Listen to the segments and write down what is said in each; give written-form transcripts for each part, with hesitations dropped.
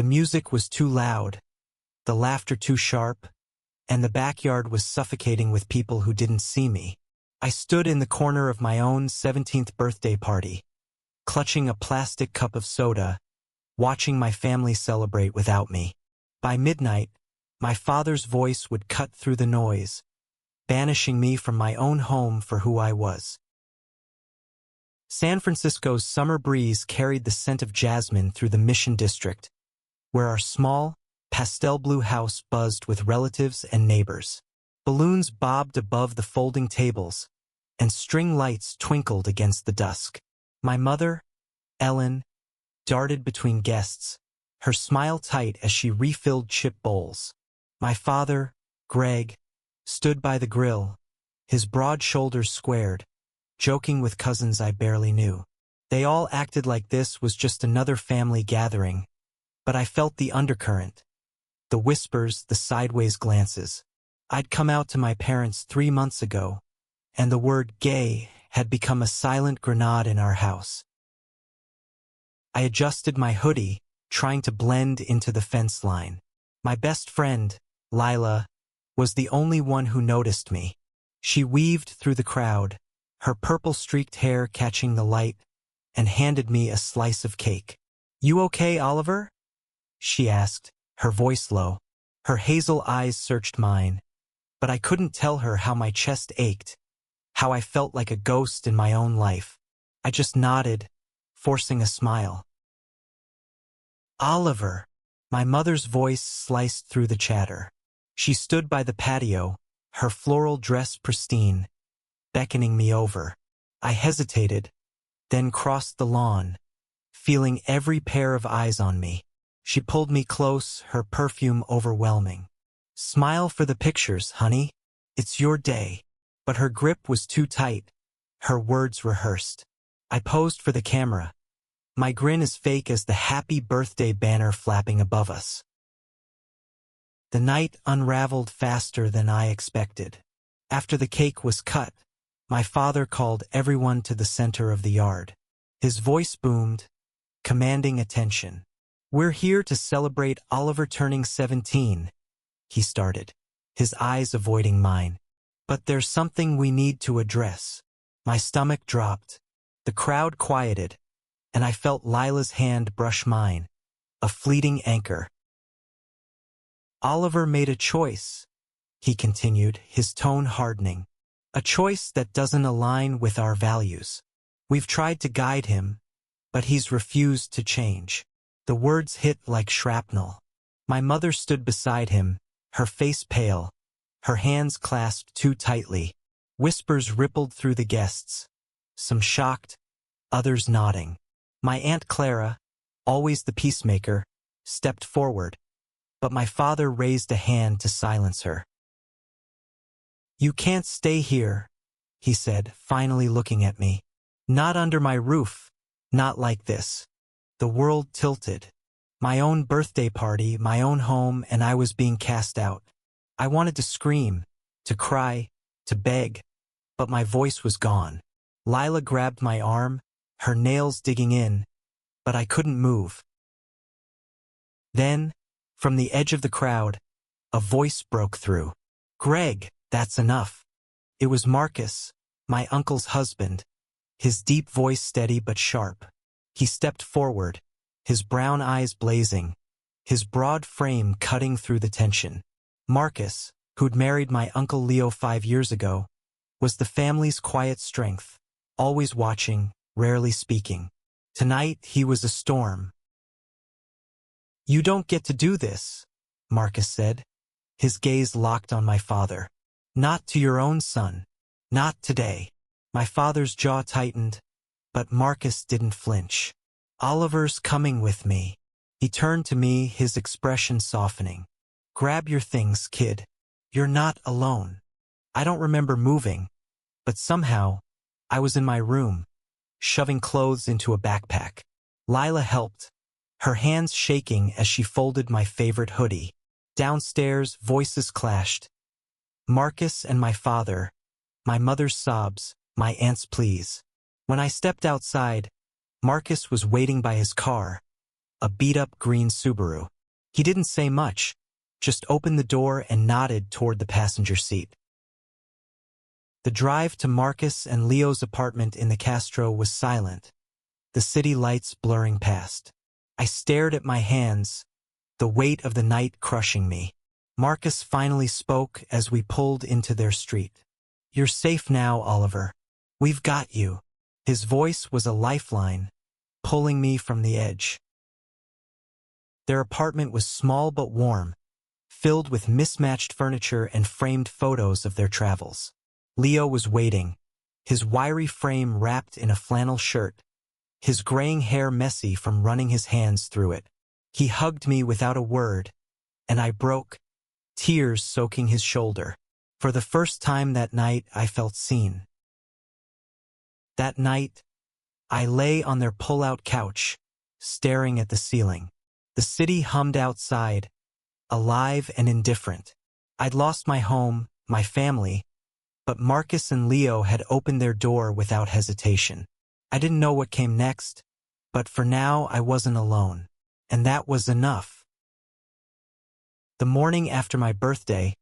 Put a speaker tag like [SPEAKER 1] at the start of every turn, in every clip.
[SPEAKER 1] The music was too loud, the laughter too sharp, and the backyard was suffocating with people who didn't see me. I stood in the corner of my own 17th birthday party, clutching a plastic cup of soda, watching my family celebrate without me. By midnight, my father's voice would cut through the noise, banishing me from my own home for who I was. San Francisco's summer breeze carried the scent of jasmine through the Mission District, where our small, pastel blue house buzzed with relatives and neighbors. Balloons bobbed above the folding tables, and string lights twinkled against the dusk. My mother, Ellen, darted between guests, her smile tight as she refilled chip bowls. My father, Greg, stood by the grill, his broad shoulders squared, joking with cousins I barely knew. They all acted like this was just another family gathering, but I felt the undercurrent, the whispers, the sideways glances. I'd come out to my parents 3 months ago, and the word gay had become a silent grenade in our house. I adjusted my hoodie, trying to blend into the fence line. My best friend, Lila, was the only one who noticed me. She weaved through the crowd, her purple-streaked hair catching the light, and handed me a slice of cake. "You okay, Oliver?" she asked, her voice low. Her hazel eyes searched mine, but I couldn't tell her how my chest ached, how I felt like a ghost in my own life. I just nodded, forcing a smile. "Oliver," my mother's voice sliced through the chatter. She stood by the patio, her floral dress pristine, beckoning me over. I hesitated, then crossed the lawn, feeling every pair of eyes on me. She pulled me close, her perfume overwhelming. "Smile for the pictures, honey. It's your day." But her grip was too tight, her words rehearsed. I posed for the camera, my grin as fake as the happy birthday banner flapping above us. The night unraveled faster than I expected. After the cake was cut, my father called everyone to the center of the yard. His voice boomed, commanding attention. "We're here to celebrate Oliver turning 17, he started, his eyes avoiding mine. "But there's something we need to address." My stomach dropped. The crowd quieted, and I felt Lila's hand brush mine, a fleeting anchor. "Oliver made a choice," he continued, his tone hardening. "A choice that doesn't align with our values. We've tried to guide him, but he's refused to change." The words hit like shrapnel. My mother stood beside him, her face pale, her hands clasped too tightly. Whispers rippled through the guests, some shocked, others nodding. My Aunt Clara, always the peacemaker, stepped forward, but my father raised a hand to silence her. "You can't stay here," he said, finally looking at me. "Not under my roof, not like this." The world tilted. My own birthday party, my own home, and I was being cast out. I wanted to scream, to cry, to beg, but my voice was gone. Lila grabbed my arm, her nails digging in, but I couldn't move. Then, from the edge of the crowd, a voice broke through. "Greg, that's enough." It was Marcus, my uncle's husband, his deep voice steady but sharp. He stepped forward, his brown eyes blazing, his broad frame cutting through the tension. Marcus, who'd married my Uncle Leo 5 years ago, was the family's quiet strength, always watching, rarely speaking. Tonight he was a storm. "You don't get to do this," Marcus said, his gaze locked on my father. "Not to your own son. Not today." My father's jaw tightened, but Marcus didn't flinch. "Oliver's coming with me." He turned to me, his expression softening. "Grab your things, kid. You're not alone." I don't remember moving, but somehow, I was in my room, shoving clothes into a backpack. Lila helped, her hands shaking as she folded my favorite hoodie. Downstairs, voices clashed. Marcus and my father, my mother's sobs, my aunt's pleas. When I stepped outside, Marcus was waiting by his car, a beat-up green Subaru. He didn't say much, just opened the door and nodded toward the passenger seat. The drive to Marcus and Leo's apartment in the Castro was silent, the city lights blurring past. I stared at my hands, the weight of the night crushing me. Marcus finally spoke as we pulled into their street. "You're safe now, Oliver. We've got you." His voice was a lifeline, pulling me from the edge. Their apartment was small but warm, filled with mismatched furniture and framed photos of their travels. Leo was waiting, his wiry frame wrapped in a flannel shirt, his graying hair messy from running his hands through it. He hugged me without a word, and I broke, tears soaking his shoulder. For the first time that night, I felt seen. That night, I lay on their pull-out couch, staring at the ceiling. The city hummed outside, alive and indifferent. I'd lost my home, my family, but Marcus and Leo had opened their door without hesitation. I didn't know what came next, but for now I wasn't alone, and that was enough. The morning after my birthday,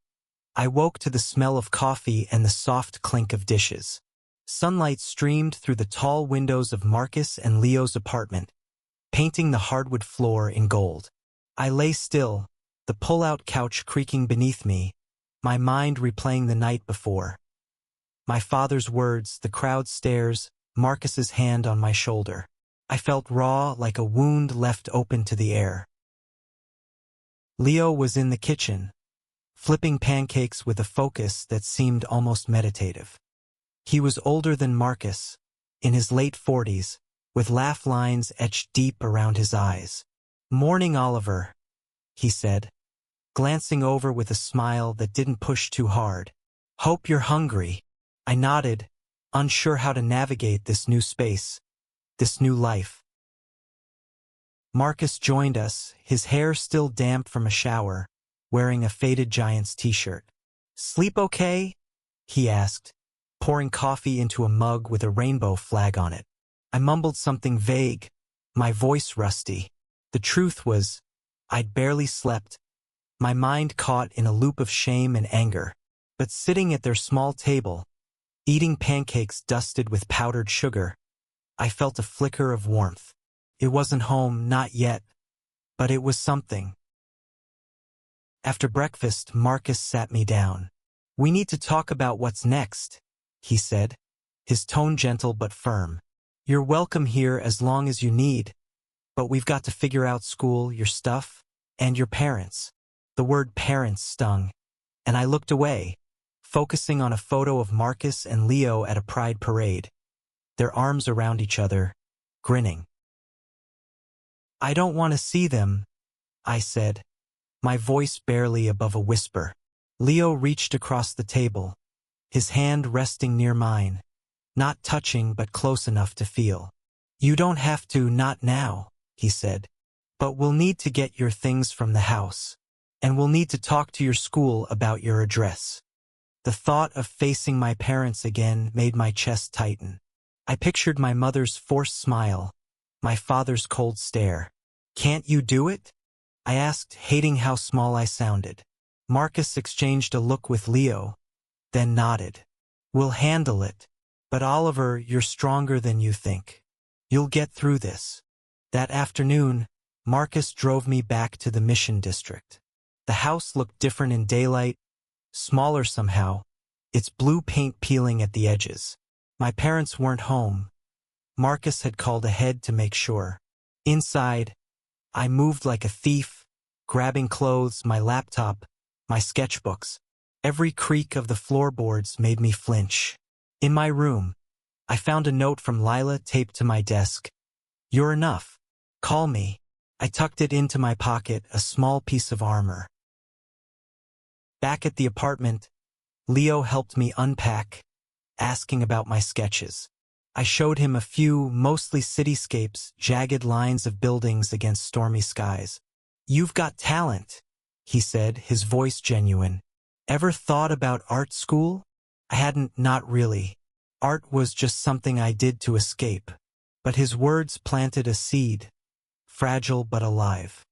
[SPEAKER 1] I woke to the smell of coffee and the soft clink of dishes. Sunlight streamed through the tall windows of Marcus and Leo's apartment, painting the hardwood floor in gold. I lay still, the pull-out couch creaking beneath me, my mind replaying the night before. My father's words, the crowd stares, Marcus's hand on my shoulder. I felt raw, like a wound left open to the air. Leo was in the kitchen, flipping pancakes with a focus that seemed almost meditative. He was older than Marcus, in his late 40s, with laugh lines etched deep around his eyes. "Morning, Oliver," he said, glancing over with a smile that didn't push too hard. "Hope you're hungry." I nodded, unsure how to navigate this new space, this new life. Marcus joined us, his hair still damp from a shower, wearing a faded Giants t-shirt. "Sleep okay?" he asked, pouring coffee into a mug with a rainbow flag on it. I mumbled something vague, my voice rusty. The truth was, I'd barely slept, my mind caught in a loop of shame and anger. But sitting at their small table, eating pancakes dusted with powdered sugar, I felt a flicker of warmth. It wasn't home, not yet, but it was something. After breakfast, Marcus sat me down. "We need to talk about what's next," he said, his tone gentle but firm. "You're welcome here as long as you need, but we've got to figure out school, your stuff, and your parents." The word parents stung, and I looked away, focusing on a photo of Marcus and Leo at a pride parade, their arms around each other, grinning. "I don't want to see them," I said, my voice barely above a whisper. Leo reached across the table, his hand resting near mine, not touching but close enough to feel. "You don't have to, not now," he said, "but we'll need to get your things from the house, and we'll need to talk to your school about your address." The thought of facing my parents again made my chest tighten. I pictured my mother's forced smile, my father's cold stare. "Can't you do it?" I asked, hating how small I sounded. Marcus exchanged a look with Leo, then nodded. "We'll handle it. But Oliver, you're stronger than you think. You'll get through this." That afternoon, Marcus drove me back to the Mission District. The house looked different in daylight, smaller somehow, its blue paint peeling at the edges. My parents weren't home. Marcus had called ahead to make sure. Inside, I moved like a thief, grabbing clothes, my laptop, my sketchbooks. Every creak of the floorboards made me flinch. In my room, I found a note from Lila taped to my desk. "You're enough. Call me." I tucked it into my pocket, a small piece of armor. Back at the apartment, Leo helped me unpack, asking about my sketches. I showed him a few, mostly cityscapes, jagged lines of buildings against stormy skies. "You've got talent," he said, his voice genuine. "Ever thought about art school?" I hadn't, not really. Art was just something I did to escape. But his words planted a seed. fragile but alive.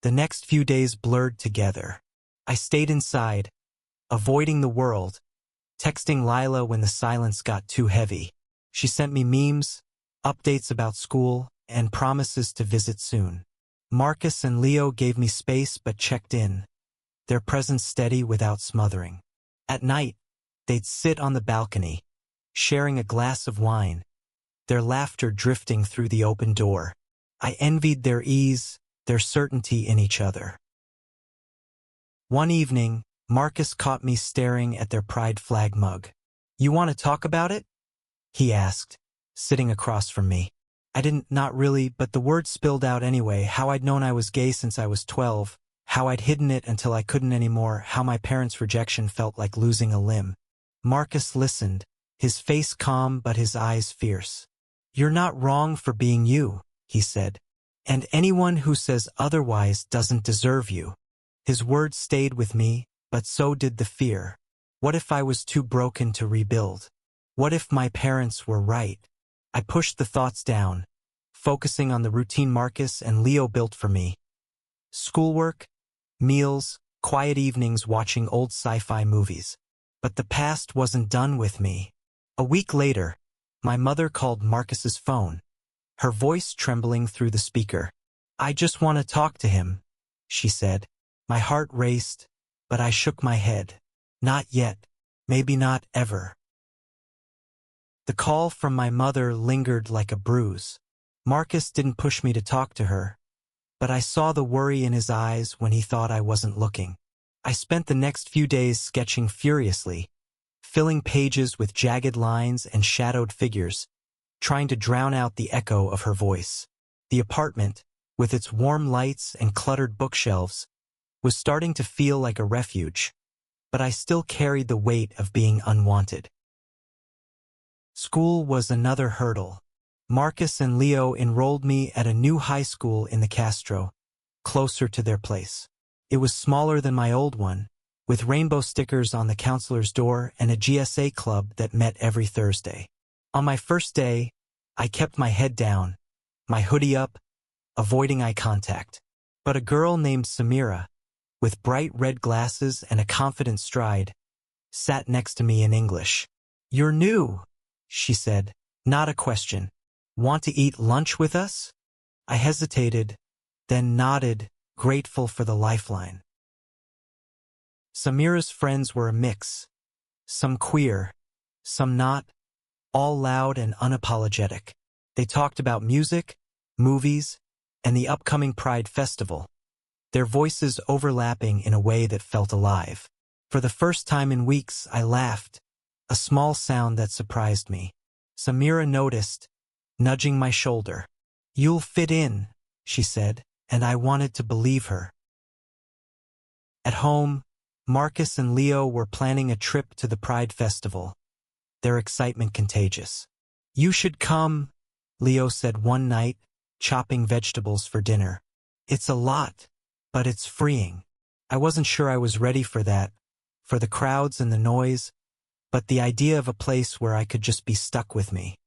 [SPEAKER 1] The next few days blurred together. I stayed inside, avoiding the world, texting Lila when the silence got too heavy. She sent me memes, updates about school, and promises to visit soon. Marcus and Leo gave me space but checked in, their presence steady without smothering. At night, they'd sit on the balcony, sharing a glass of wine, their laughter drifting through the open door. I envied their ease, their certainty in each other. One evening, Marcus caught me staring at their pride flag mug. "You want to talk about it?" he asked, sitting across from me. I didn't, not really, but the words spilled out anyway. How I'd known I was gay since I was 12, how I'd hidden it until I couldn't anymore, how my parents' rejection felt like losing a limb. Marcus listened, his face calm but his eyes fierce. "You're not wrong for being you," he said. "And anyone who says otherwise doesn't deserve you." His words stayed with me, but so did the fear. What if I was too broken to rebuild? What if my parents were right? I pushed the thoughts down, focusing on the routine Marcus and Leo built for me. Schoolwork, meals, quiet evenings watching old sci-fi movies. But the past wasn't done with me. A week later, my mother called Marcus's phone, her voice trembling through the speaker. "I just want to talk to him," she said. My heart raced, but I shook my head. Not yet. Maybe not ever. The call from my mother lingered like a bruise. Marcus didn't push me to talk to her, but I saw the worry in his eyes when he thought I wasn't looking. I spent the next few days sketching furiously, filling pages with jagged lines and shadowed figures, trying to drown out the echo of her voice. The apartment, with its warm lights and cluttered bookshelves, was starting to feel like a refuge, but I still carried the weight of being unwanted. School was another hurdle. Marcus and Leo enrolled me at a new high school in the Castro, closer to their place. It was smaller than my old one, with rainbow stickers on the counselor's door and a GSA club that met every Thursday. On my first day, I kept my head down, my hoodie up, avoiding eye contact. But a girl named Samira, with bright red glasses and a confident stride, sat next to me in English. "You're new," she said, not a question. "Want to eat lunch with us?" I hesitated, then nodded, grateful for the lifeline. Samira's friends were a mix, some queer, some not, all loud and unapologetic. They talked about music, movies, and the upcoming Pride Festival, their voices overlapping in a way that felt alive. For the first time in weeks, I laughed, a small sound that surprised me. Samira noticed, nudging my shoulder. "You'll fit in," she said, and I wanted to believe her. At home, Marcus and Leo were planning a trip to the Pride Festival, their excitement contagious. "You should come," Leo said one night, chopping vegetables for dinner. "It's a lot, but it's freeing." I wasn't sure I was ready for that, for the crowds and the noise, but the idea of a place where I could just be stuck with me.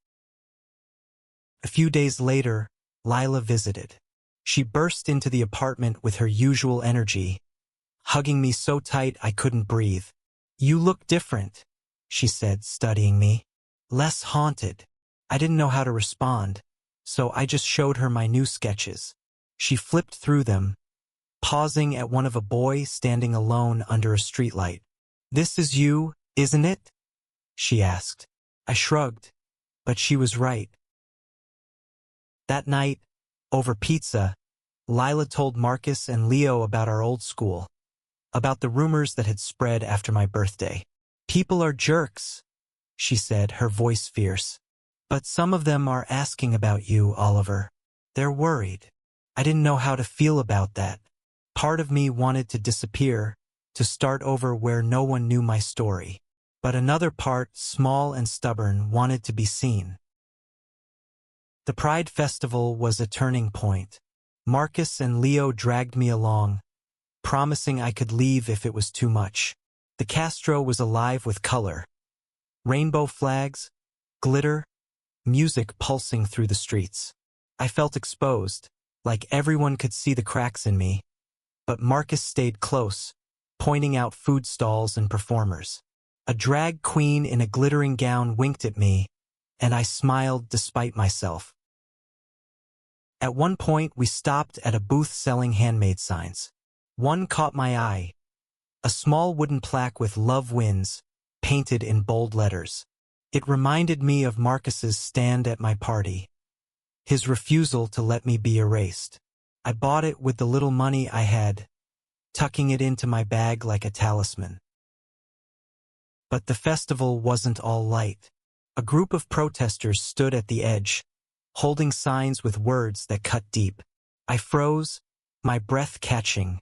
[SPEAKER 1] A few days later, Lila visited. She burst into the apartment with her usual energy, hugging me so tight I couldn't breathe. "You look different," she said, studying me. "Less haunted." I didn't know how to respond, so I just showed her my new sketches. She flipped through them, pausing at one of a boy standing alone under a streetlight. "This is you, isn't it?" she asked. I shrugged, but she was right. That night, over pizza, Lila told Marcus and Leo about our old school, about the rumors that had spread after my birthday. "People are jerks," she said, her voice fierce. "But some of them are asking about you, Oliver. They're worried." I didn't know how to feel about that. Part of me wanted to disappear, to start over where no one knew my story. But another part, small and stubborn, wanted to be seen. The Pride Festival was a turning point. Marcus and Leo dragged me along, promising I could leave if it was too much. The Castro was alive with color. Rainbow flags, glitter, music pulsing through the streets. I felt exposed, like everyone could see the cracks in me. But Marcus stayed close, pointing out food stalls and performers. A drag queen in a glittering gown winked at me, and I smiled despite myself. At one point, we stopped at a booth selling handmade signs. One caught my eye, a small wooden plaque with "Love Wins," painted in bold letters. It reminded me of Marcus's stand at my party, his refusal to let me be erased. I bought it with the little money I had, tucking it into my bag like a talisman. But the festival wasn't all light. A group of protesters stood at the edge, holding signs with words that cut deep. I froze, my breath catching,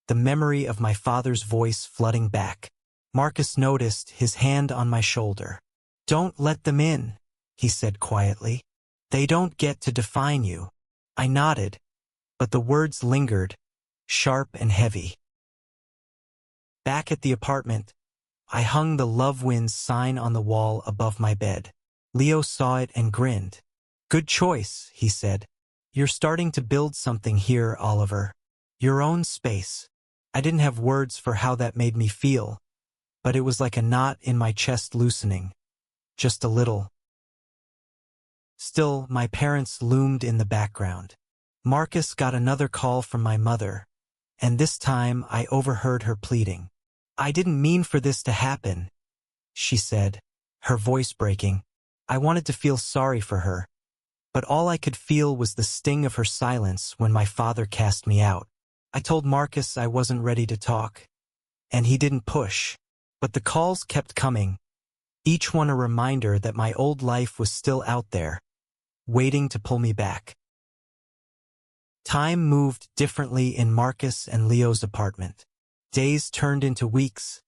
[SPEAKER 1] the memory of my father's voice flooding back. Marcus noticed, his hand on my shoulder. "Don't let them in," he said quietly. "They don't get to define you." I nodded, but the words lingered, sharp and heavy. Back at the apartment, I hung the "Love Wins" sign on the wall above my bed. Leo saw it and grinned. "Good choice," he said. "You're starting to build something here, Oliver. Your own space." I didn't have words for how that made me feel, but it was like a knot in my chest loosening. Just a little. Still, my parents loomed in the background. Marcus got another call from my mother, and this time I overheard her pleading. "I didn't mean for this to happen," she said, her voice breaking. I wanted to feel sorry for her, but all I could feel was the sting of her silence when my father cast me out. I told Marcus I wasn't ready to talk, and he didn't push. But the calls kept coming, each one a reminder that my old life was still out there, waiting to pull me back. Time moved differently in Marcus and Leo's apartment. Days turned into weeks,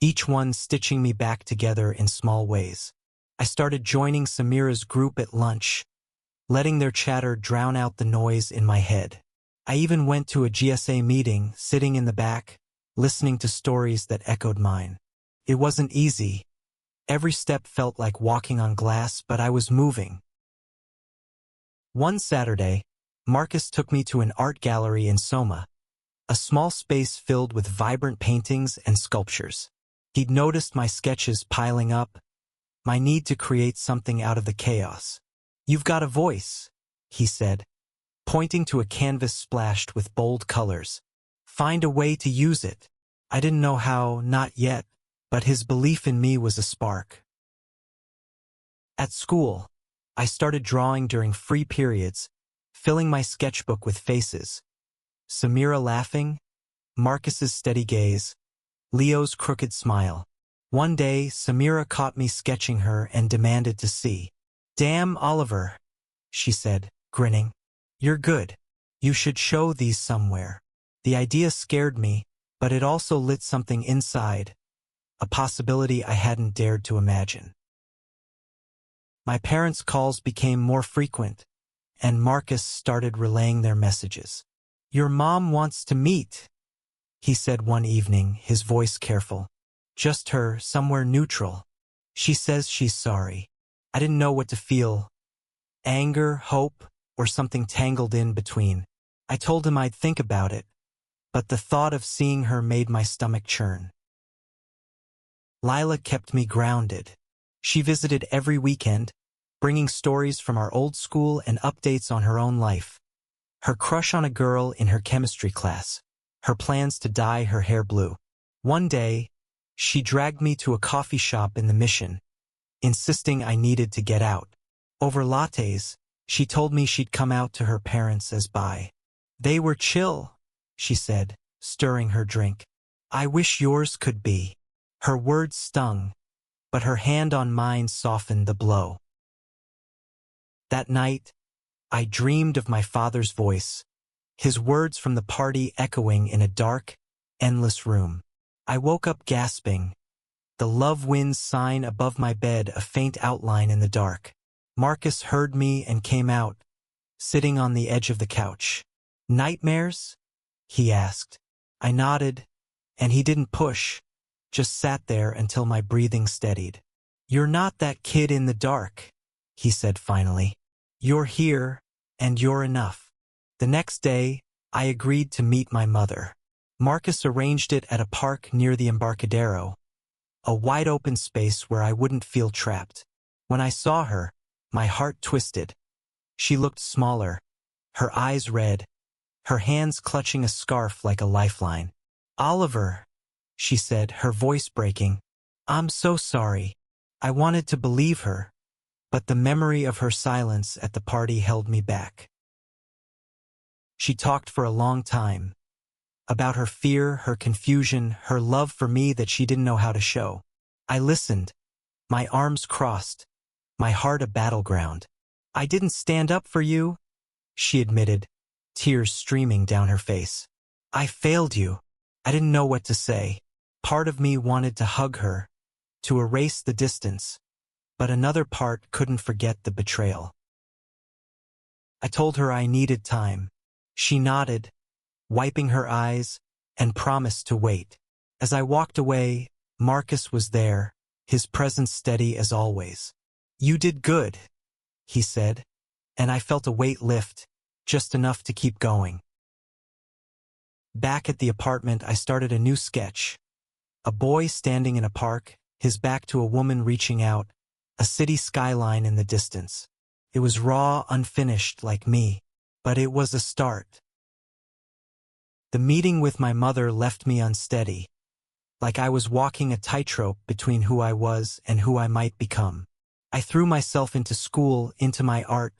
[SPEAKER 1] each one stitching me back together in small ways. I started joining Samira's group at lunch, letting their chatter drown out the noise in my head. I even went to a GSA meeting, sitting in the back, listening to stories that echoed mine. It wasn't easy. Every step felt like walking on glass, but I was moving. One Saturday, Marcus took me to an art gallery in Soma, a small space filled with vibrant paintings and sculptures. He'd noticed my sketches piling up, my need to create something out of the chaos. "You've got a voice," he said, pointing to a canvas splashed with bold colors. "Find a way to use it." I didn't know how, not yet, but his belief in me was a spark. At school, I started drawing during free periods, filling my sketchbook with faces. Samira laughing, Marcus's steady gaze, Leo's crooked smile. One day, Samira caught me sketching her and demanded to see. "Damn, Oliver," she said, grinning. "You're good. You should show these somewhere." The idea scared me, but it also lit something inside, a possibility I hadn't dared to imagine. My parents' calls became more frequent, and Marcus started relaying their messages. "Your mom wants to meet," he said one evening, his voice careful. "Just her, somewhere neutral. She says she's sorry." I didn't know what to feel. Anger, hope, or something tangled in between. I told him I'd think about it, but the thought of seeing her made my stomach churn. Lila kept me grounded. She visited every weekend, bringing stories from our old school and updates on her own life. Her crush on a girl in her chemistry class, her plans to dye her hair blue. One day, she dragged me to a coffee shop in the Mission, insisting I needed to get out. Over lattes, she told me she'd come out to her parents as bi. "They were chill," she said, stirring her drink. "I wish yours could be." Her words stung, but her hand on mine softened the blow. That night, I dreamed of my father's voice, his words from the party echoing in a dark, endless room. I woke up gasping, the "Love Wins" sign above my bed a faint outline in the dark. Marcus heard me and came out, sitting on the edge of the couch. "Nightmares?" he asked. I nodded, and he didn't push, just sat there until my breathing steadied. "You're not that kid in the dark," he said finally. "You're here, and you're enough. The next day, I agreed to meet my mother. Marcus arranged it at a park near the Embarcadero, a wide-open space where I wouldn't feel trapped. When I saw her, my heart twisted. She looked smaller, her eyes red, her hands clutching a scarf like a lifeline. "Oliver," she said, her voice breaking. "I'm so sorry." I wanted to believe her, but the memory of her silence at the party held me back. She talked for a long time, about her fear, her confusion, her love for me that she didn't know how to show. I listened, my arms crossed, my heart a battleground. "I didn't stand up for you," she admitted, tears streaming down her face. "I failed you." I didn't know what to say. Part of me wanted to hug her, to erase the distance, but another part couldn't forget the betrayal. I told her I needed time. She nodded, wiping her eyes, and promised to wait. As I walked away, Marcus was there, his presence steady as always. "You did good," he said, and I felt a weight lift, just enough to keep going. Back at the apartment, I started a new sketch. A boy standing in a park, his back to a woman reaching out, a city skyline in the distance. It was raw, unfinished, like me, but it was a start. The meeting with my mother left me unsteady, like I was walking a tightrope between who I was and who I might become. I threw myself into school, into my art,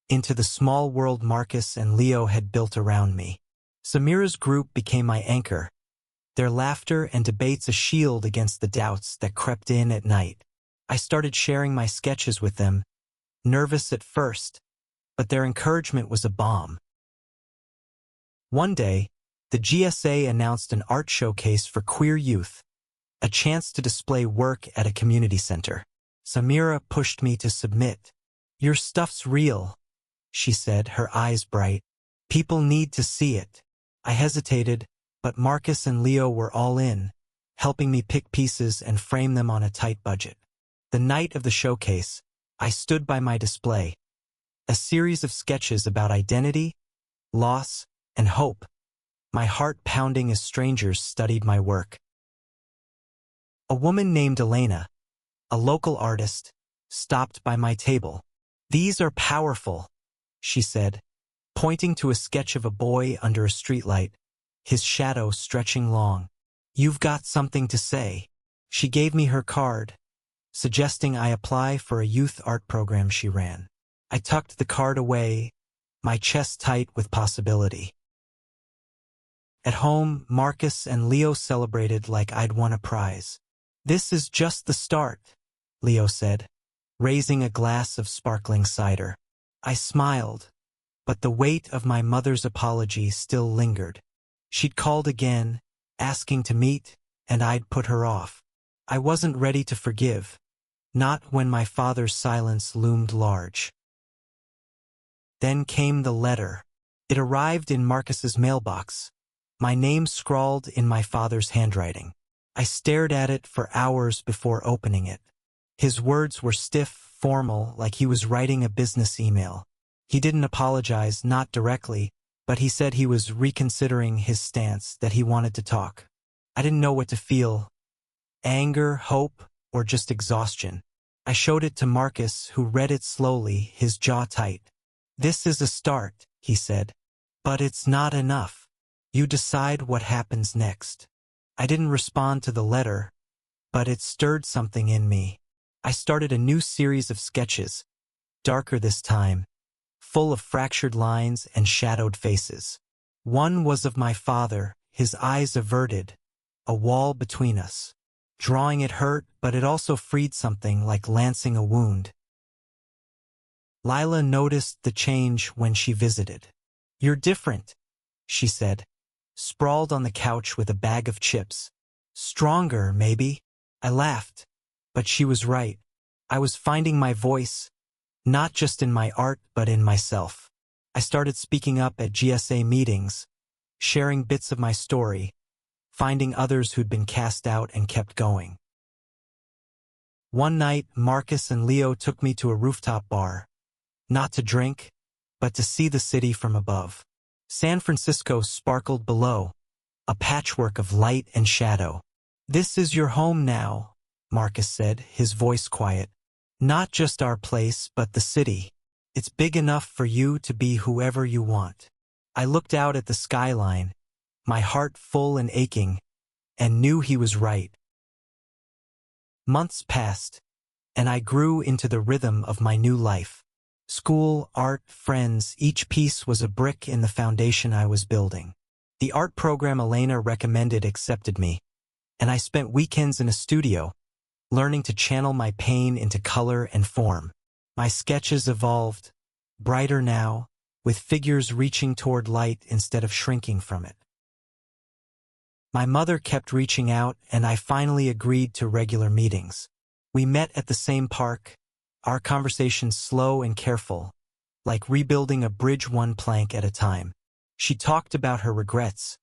[SPEAKER 1] into the small world Marcus and Leo had built around me. Samira's group became my anchor, their laughter and debates a shield against the doubts that crept in at night. I started sharing my sketches with them, nervous at first, but their encouragement was a balm. One day, the GSA announced an art showcase for queer youth, a chance to display work at a community center. Samira pushed me to submit. "Your stuff's real," she said, her eyes bright. "People need to see it." I hesitated, but Marcus and Leo were all in, helping me pick pieces and frame them on a tight budget. The night of the showcase, I stood by my display, a series of sketches about identity, loss, and hope, my heart pounding as strangers studied my work. A woman named Elena, a local artist, stopped by my table. "These are powerful," she said, pointing to a sketch of a boy under a streetlight, his shadow stretching long. "You've got something to say." She gave me her card, suggesting I apply for a youth art program she ran. I tucked the card away, my chest tight with possibility. At home, Marcus and Leo celebrated like I'd won a prize. "This is just the start," Leo said, raising a glass of sparkling cider. I smiled, but the weight of my mother's apology still lingered. She'd called again, asking to meet, and I'd put her off. I wasn't ready to forgive, not when my father's silence loomed large. Then came the letter. It arrived in Marcus's mailbox, my name scrawled in my father's handwriting. I stared at it for hours before opening it. His words were stiff, formal, like he was writing a business email. He didn't apologize, not directly, but he said he was reconsidering his stance, that he wanted to talk. I didn't know what to feel, anger, hope, or just exhaustion. I showed it to Marcus, who read it slowly, his jaw tight. "This is a start," he said, "but it's not enough. You decide what happens next." I didn't respond to the letter, but it stirred something in me. I started a new series of sketches, darker this time, full of fractured lines and shadowed faces. One was of my father, his eyes averted, a wall between us. Drawing it hurt, but it also freed something, like lancing a wound. Lila noticed the change when she visited. "You're different," she said, sprawled on the couch with a bag of chips. "Stronger, maybe?" I laughed, but she was right. I was finding my voice, not just in my art, but in myself. I started speaking up at GSA meetings, sharing bits of my story, finding others who'd been cast out and kept going. One night, Marcus and Leo took me to a rooftop bar, not to drink, but to see the city from above. San Francisco sparkled below, a patchwork of light and shadow. "This is your home now," Marcus said, his voice quiet. "Not just our place, but the city. It's big enough for you to be whoever you want." I looked out at the skyline, my heart full and aching, and knew he was right. Months passed, and I grew into the rhythm of my new life. School, art, friends, each piece was a brick in the foundation I was building. The art program Elena recommended accepted me, and I spent weekends in a studio, learning to channel my pain into color and form. My sketches evolved, brighter now, with figures reaching toward light instead of shrinking from it. My mother kept reaching out, and I finally agreed to regular meetings. We met at the same park, our conversations slow and careful, like rebuilding a bridge one plank at a time. She talked about her regrets,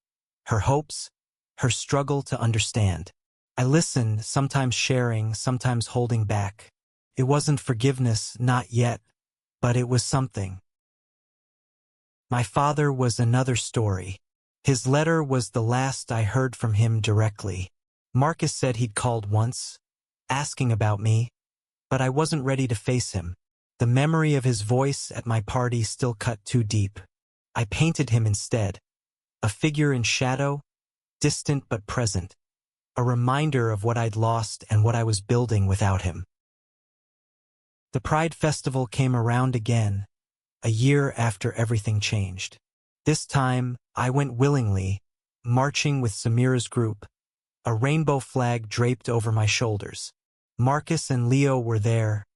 [SPEAKER 1] her hopes, her struggle to understand. I listened, sometimes sharing, sometimes holding back. It wasn't forgiveness, not yet, but it was something. My father was another story. His letter was the last I heard from him directly. Marcus said he'd called once, asking about me, but I wasn't ready to face him. The memory of his voice at my party still cut too deep. I painted him instead, a figure in shadow, distant but present, a reminder of what I'd lost and what I was building without him. The Pride Festival came around again, a year after everything changed. This time, I went willingly, marching with Samira's group, a rainbow flag draped over my shoulders. Marcus and Leo were there,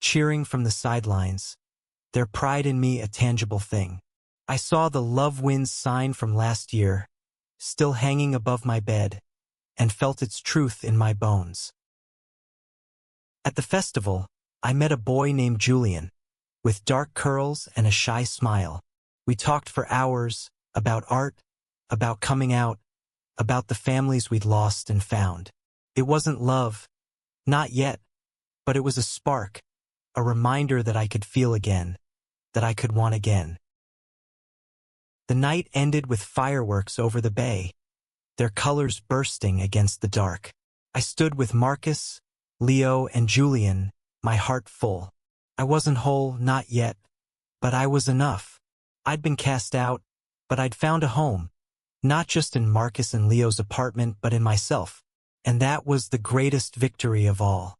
[SPEAKER 1] cheering from the sidelines, their pride in me a tangible thing. I saw the Love Wins sign from last year, still hanging above my bed, and felt its truth in my bones. At the festival, I met a boy named Julian, with dark curls and a shy smile. We talked for hours, about art, about coming out, about the families we'd lost and found. It wasn't love, not yet, but it was a spark, a reminder that I could feel again, that I could want again. The night ended with fireworks over the bay, their colors bursting against the dark. I stood with Marcus, Leo, and Julian, my heart full. I wasn't whole, not yet, but I was enough. I'd been cast out, but I'd found a home, not just in Marcus and Leo's apartment, but in myself. And that was the greatest victory of all.